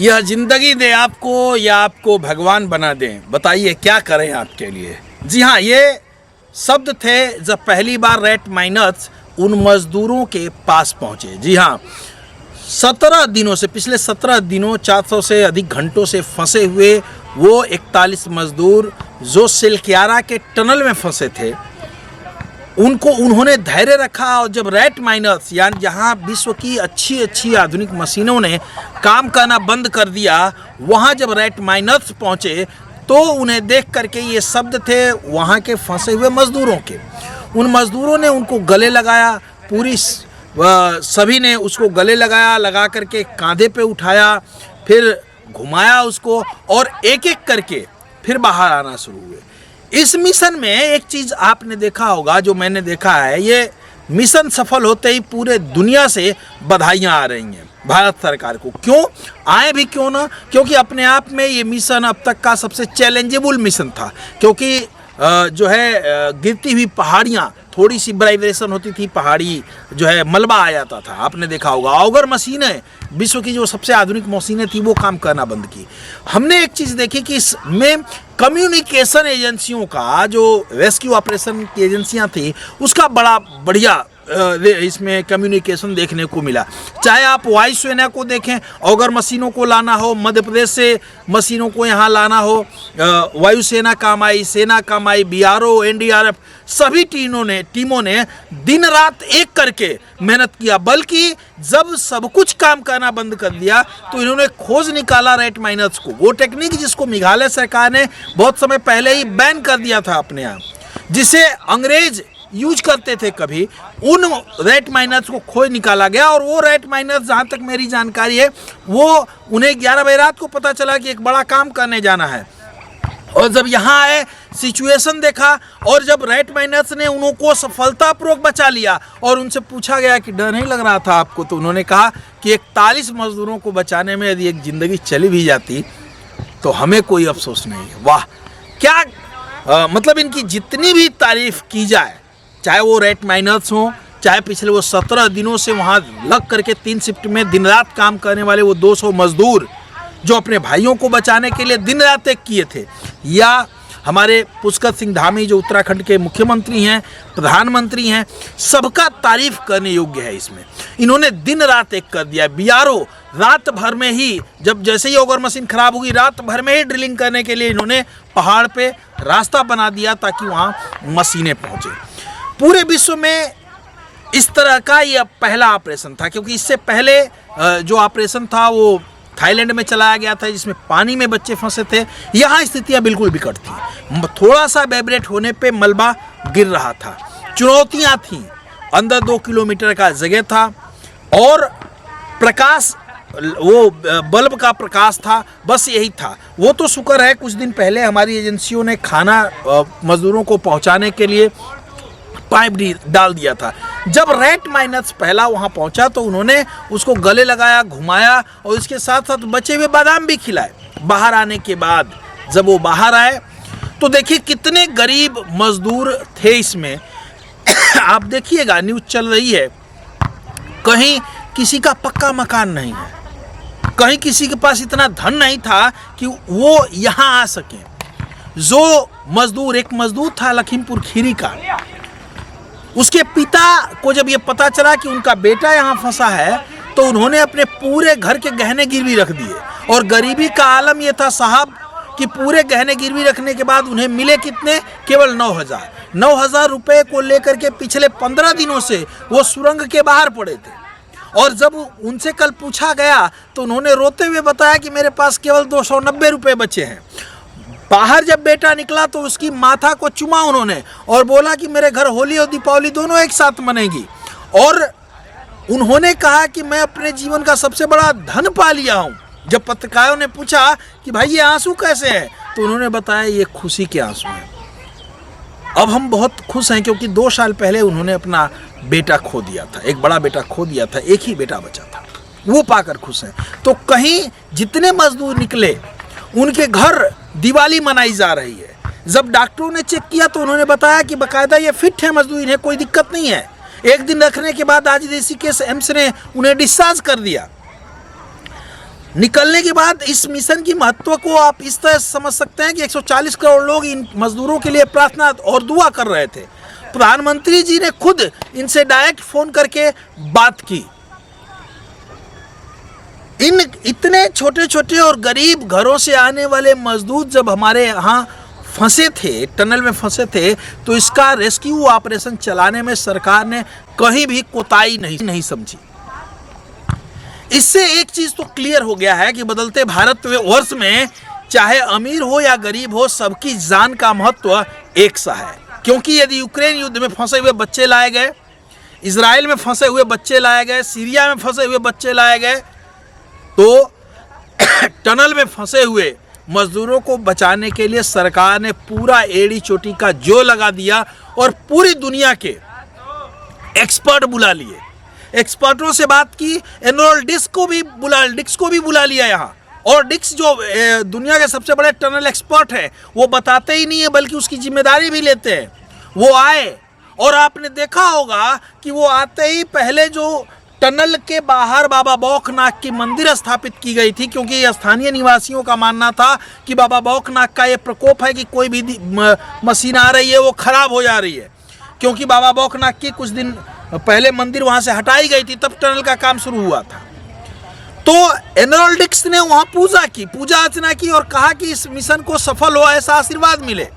यह जिंदगी दे आपको या आपको भगवान बना दें, बताइए क्या करें आपके लिए। जी हाँ, ये शब्द थे जब पहली बार रैट माइनस उन मजदूरों के पास पहुंचे। जी हाँ, 17 दिनों से, पिछले 17 दिनों 400 से अधिक घंटों से फंसे हुए वो 41 मजदूर जो सिलक्यारा के टनल में फंसे थे, उन्होंने धैर्य रखा। और जब रैट माइनस यानी जहाँ विश्व की अच्छी आधुनिक मशीनों ने काम करना बंद कर दिया, वहाँ जब रैट माइनस पहुँचे तो उन्हें देख करके ये शब्द थे वहाँ के फंसे हुए मजदूरों के। उन मजदूरों ने उनको गले लगाया, सभी ने उसको गले लगाया, लगा करके कांधे पे उठाया, फिर घुमाया उसको और एक एक करके फिर बाहर आना शुरू हुए। इस मिशन में एक चीज़ आपने देखा होगा, जो मैंने देखा है, ये मिशन सफल होते ही पूरे दुनिया से बधाइयाँ आ रही हैं भारत सरकार को। क्यों आए भी क्यों ना, क्योंकि अपने आप में ये मिशन अब तक का सबसे चैलेंजेबल मिशन था। क्योंकि जो है गिरती हुई पहाड़ियाँ, थोड़ी सी वाइब्रेशन होती थी, पहाड़ी जो है मलबा आ जाता था, आपने देखा होगा। अगर मशीनें, विश्व की जो सबसे आधुनिक मशीनें थी, वो काम करना बंद की। हमने एक चीज़ देखी कि इसमें कम्युनिकेशन एजेंसियों का, जो रेस्क्यू ऑपरेशन की एजेंसियां थी, उसका बड़ा बढ़िया इसमें कम्युनिकेशन देखने को मिला। चाहे आप वायुसेना को देखें, अगर मशीनों को लाना हो, मध्य प्रदेश से मशीनों को यहाँ लाना हो, वायुसेना काम आई, सेना काम आई, BRO, NDRF, सभी टीमों ने दिन रात एक करके मेहनत किया। बल्कि जब सब कुछ काम करना बंद कर दिया तो इन्होंने खोज निकाला रैट माइनस को, वो टेक्निक जिसको मेघालय सरकार ने बहुत समय पहले ही बैन कर दिया था अपने यहाँ, जिसे अंग्रेज यूज करते थे कभी। उन रैट माइनस को खोज निकाला गया और वो रैट माइनस, जहाँ तक मेरी जानकारी है, वो उन्हें 11 बजे रात को पता चला कि एक बड़ा काम करने जाना है। और जब यहाँ आए, सिचुएशन देखा, और जब रैट माइनस ने उनको सफलतापूर्वक बचा लिया और उनसे पूछा गया कि डर नहीं लग रहा था आपको, तो उन्होंने कहा कि 41 मजदूरों को बचाने में यदि एक ज़िंदगी चली भी जाती तो हमें कोई अफसोस नहीं है। वाह, क्या मतलब इनकी जितनी भी तारीफ की जाए, चाहे वो रैट माइनस हो, चाहे पिछले वो 17 दिनों से वहाँ लग करके 3 शिफ्ट में दिन रात काम करने वाले वो 200 मजदूर जो अपने भाइयों को बचाने के लिए दिन रात एक किए थे, या हमारे पुष्कर सिंह धामी जो उत्तराखंड के मुख्यमंत्री हैं, प्रधानमंत्री हैं, सबका तारीफ करने योग्य है। इसमें इन्होंने दिन रात एक कर दिया। BRO रात भर में ही, जब जैसे ही ऑगर मशीन खराब होगी, रात भर में ही ड्रिलिंग करने के लिए इन्होंने पहाड़ पे रास्ता बना दिया ताकि वहाँ मशीनें पहुँचे। पूरे विश्व में इस तरह का यह पहला ऑपरेशन था, क्योंकि इससे पहले जो ऑपरेशन था वो थाईलैंड में चलाया गया था, जिसमें पानी में बच्चे फंसे थे। यहाँ स्थितियाँ बिल्कुल विकट थी, थोड़ा सा वाइब्रेट होने पे मलबा गिर रहा था, चुनौतियाँ थीं, अंदर 2 किलोमीटर का जगह था और प्रकाश, वो बल्ब का प्रकाश था, बस यही था। वो तो शुक्र है कुछ दिन पहले हमारी एजेंसियों ने खाना मजदूरों को पहुँचाने के लिए पाइप डाल दिया था। जब रैट माइनस पहला वहाँ पहुँचा तो उन्होंने उसको गले लगाया, घुमाया और इसके साथ साथ बचे हुए बादाम भी खिलाए। बाहर आने के बाद जब वो बाहर आए तो देखिए कितने गरीब मजदूर थे इसमें। आप देखिएगा, न्यूज़ चल रही है, कहीं किसी का पक्का मकान नहीं है, कहीं किसी के पास इतना धन नहीं था कि वो यहाँ आ सके। जो मजदूर, एक मजदूर था लखीमपुर खीरी का, उसके पिता को जब ये पता चला कि उनका बेटा यहाँ फंसा है तो उन्होंने अपने पूरे घर के गहने गिरवी रख दिए। और गरीबी का आलम ये था साहब कि पूरे गहने गिरवी रखने के बाद उन्हें मिले कितने, केवल 9,000 रुपये को लेकर के पिछले 15 दिनों से वो सुरंग के बाहर पड़े थे। और जब उनसे कल पूछा गया तो उन्होंने रोते हुए बताया कि मेरे पास केवल 290 रुपये बचे हैं। बाहर जब बेटा निकला तो उसकी माथा को चूमा उन्होंने और बोला कि मेरे घर होली और दीपावली दोनों एक साथ मनेगी। और उन्होंने कहा कि मैं अपने जीवन का सबसे बड़ा धन पा लिया हूँ। जब पत्रकारों ने पूछा कि भाई ये आंसू कैसे हैं, तो उन्होंने बताया ये खुशी के आंसू हैं। अब हम बहुत खुश हैं क्योंकि 2 साल पहले उन्होंने अपना बेटा खो दिया था, एक बड़ा बेटा खो दिया था, एक ही बेटा बचा था, वो पाकर खुश हैं। तो कहीं जितने मजदूर निकले उनके घर दिवाली मनाई जा रही है। जब डॉक्टरों ने चेक किया तो उन्होंने बताया कि बाकायदा ये फिट है मजदूर, इन्हें कोई दिक्कत नहीं है। एक दिन रखने के बाद आज ऋषिकेश एम्स ने उन्हें डिस्चार्ज कर दिया। निकलने के बाद इस मिशन की महत्व को आप इस तरह समझ सकते हैं कि 140 करोड़ लोग इन मजदूरों के लिए प्रार्थना और दुआ कर रहे थे। प्रधानमंत्री जी ने खुद इनसे डायरेक्ट फोन करके बात की। इन इतने छोटे छोटे और गरीब घरों से आने वाले मजदूर जब हमारे यहाँ फंसे थे, टनल में फंसे थे, तो इसका रेस्क्यू ऑपरेशन चलाने में सरकार ने कहीं भी कोताही नहीं समझी। इससे एक चीज तो क्लियर हो गया है कि बदलते भारत वर्ष में चाहे अमीर हो या गरीब हो, सबकी जान का महत्व एक सा है। क्योंकि यदि यूक्रेन युद्ध में फंसे हुए बच्चे लाए गए, इजराइल में फंसे हुए बच्चे लाए गए, सीरिया में फंसे हुए बच्चे लाए गए, तो टनल में फंसे हुए मजदूरों को बचाने के लिए सरकार ने पूरा एड़ी चोटी का जो लगा दिया और पूरी दुनिया के एक्सपर्ट बुला लिए, एक्सपर्टों से बात की। एनरोल डिक्स को भी बुला लिया यहाँ। और डिक्स जो दुनिया के सबसे बड़े टनल एक्सपर्ट है, वो बताते ही नहीं है बल्कि उसकी जिम्मेदारी भी लेते हैं। वो आए और आपने देखा होगा कि वो आते ही पहले जो टनल के बाहर बाबा बौखनाथ की मंदिर स्थापित की गई थी, क्योंकि स्थानीय निवासियों का मानना था कि बाबा बौखनाथ का ये प्रकोप है कि कोई भी मशीन आ रही है वो खराब हो जा रही है। क्योंकि बाबा बौखनाथ की कुछ दिन पहले मंदिर वहाँ से हटाई गई थी, तब टनल का काम शुरू हुआ था। तो एनरोल डिक्स ने वहाँ पूजा अर्चना की और कहा कि इस मिशन को सफल हो, ऐसा आशीर्वाद मिले।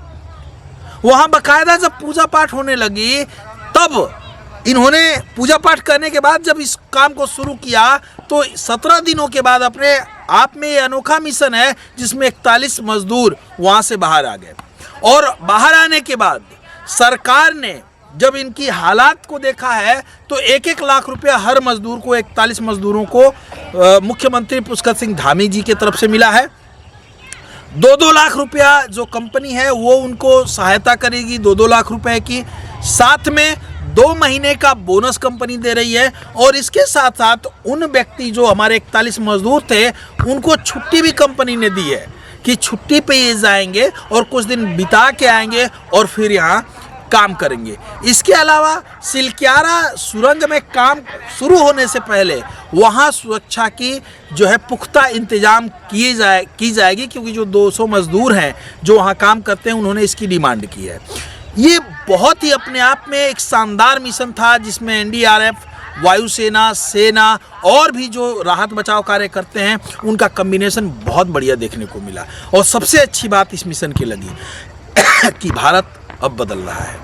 वहाँ बाकायदा जब पूजा पाठ होने लगी, तब इन्होंने पूजा पाठ करने के बाद जब इस काम को शुरू किया, तो 17 दिनों के बाद अपने आप में ये अनोखा मिशन है जिसमें 41 मजदूर वहाँ से बाहर आ गए। और बाहर आने के बाद सरकार ने जब इनकी हालात को देखा है, तो 1-1 लाख रुपया हर मजदूर को, 41 मजदूरों को मुख्यमंत्री पुष्कर सिंह धामी जी की तरफ से मिला है। 2-2 लाख रुपया जो कंपनी है वो उनको सहायता करेगी, 2-2 लाख रुपए की। साथ में 2 महीने का बोनस कंपनी दे रही है। और इसके साथ साथ उन व्यक्ति जो हमारे 41 मजदूर थे, उनको छुट्टी भी कंपनी ने दी है कि छुट्टी पे ये जाएंगे और कुछ दिन बिता के आएंगे और फिर यहाँ काम करेंगे। इसके अलावा सिलक्यारा सुरंग में काम शुरू होने से पहले वहाँ सुरक्षा की जो है पुख्ता इंतजाम की जाएगी, क्योंकि जो 200 मजदूर हैं जो वहाँ काम करते हैं, उन्होंने इसकी डिमांड की है। ये बहुत ही अपने आप में एक शानदार मिशन था जिसमें एनडीआरएफ, वायुसेना, सेना और भी जो राहत बचाव कार्य करते हैं, उनका कॉम्बिनेशन बहुत बढ़िया देखने को मिला। और सबसे अच्छी बात इस मिशन की लगी कि भारत अब बदल रहा है।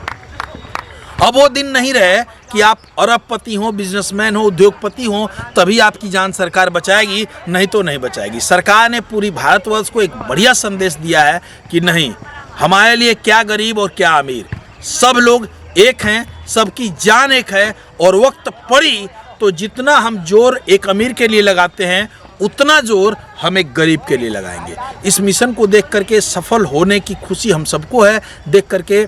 अब वो दिन नहीं रहे कि आप अरबपति हो, बिजनेसमैन हो, उद्योगपति हो, तभी आपकी जान सरकार बचाएगी, नहीं तो नहीं बचाएगी। सरकार ने पूरी भारतवर्ष को एक बढ़िया संदेश दिया है कि नहीं, हमारे लिए क्या गरीब और क्या अमीर, सब लोग एक हैं, सबकी जान एक है। और वक्त पड़ी तो जितना हम जोर एक अमीर के लिए लगाते हैं, उतना जोर हम एक गरीब के लिए लगाएंगे। इस मिशन को देख करके सफल होने की खुशी हम सबको है। देख करके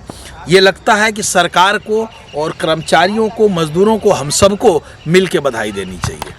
ये लगता है कि सरकार को और कर्मचारियों को, मजदूरों को, हम सबको मिल के बधाई देनी चाहिए।